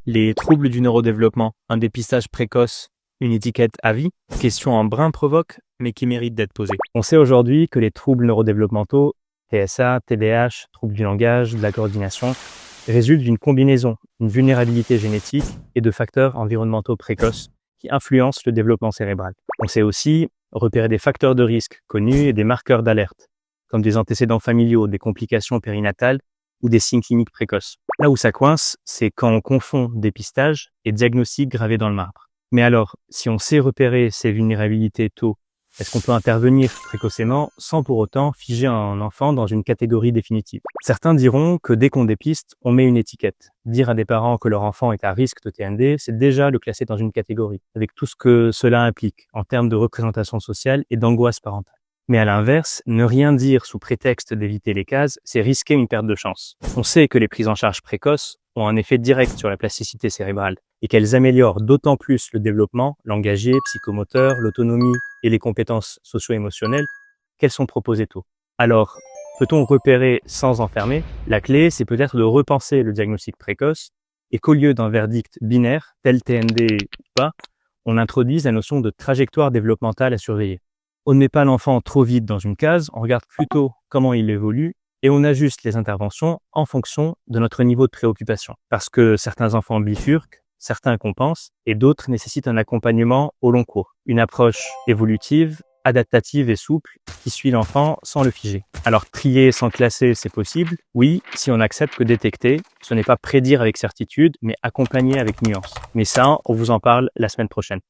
Les troubles du neurodéveloppement, un dépistage précoce, une étiquette à vie? Question en brin provoque, mais qui mérite d'être posée. On sait aujourd'hui que les troubles neurodéveloppementaux, TSA, TDAH, troubles du langage, de la coordination, résultent d'une combinaison, d'une vulnérabilité génétique et de facteurs environnementaux précoces qui influencent le développement cérébral. On sait aussi repérer des facteurs de risque connus et des marqueurs d'alerte, comme des antécédents familiaux, des complications périnatales ou des signes cliniques précoces. Là où ça coince, c'est quand on confond dépistage et diagnostic gravé dans le marbre. Mais alors, si on sait repérer ces vulnérabilités tôt, est-ce qu'on peut intervenir précocement sans pour autant figer un enfant dans une catégorie définitive? Certains diront que dès qu'on dépiste, on met une étiquette. Dire à des parents que leur enfant est à risque de TND, c'est déjà le classer dans une catégorie, avec tout ce que cela implique en termes de représentation sociale et d'angoisse parentale. Mais à l'inverse, ne rien dire sous prétexte d'éviter les cases, c'est risquer une perte de chance. On sait que les prises en charge précoces ont un effet direct sur la plasticité cérébrale et qu'elles améliorent d'autant plus le développement langagier, psychomoteur, l'autonomie et les compétences socio-émotionnelles qu'elles sont proposées tôt. Alors, peut-on repérer sans enfermer? La clé, c'est peut-être de repenser le diagnostic précoce et qu'au lieu d'un verdict binaire, tel TND ou pas, on introduise la notion de trajectoire développementale à surveiller. On ne met pas l'enfant trop vite dans une case, on regarde plutôt comment il évolue et on ajuste les interventions en fonction de notre niveau de préoccupation. Parce que certains enfants bifurquent, certains compensent et d'autres nécessitent un accompagnement au long cours. Une approche évolutive, adaptative et souple qui suit l'enfant sans le figer. Alors trier sans classer, c'est possible. Oui, si on accepte que détecter, ce n'est pas prédire avec certitude, mais accompagner avec nuance. Mais ça, on vous en parle la semaine prochaine.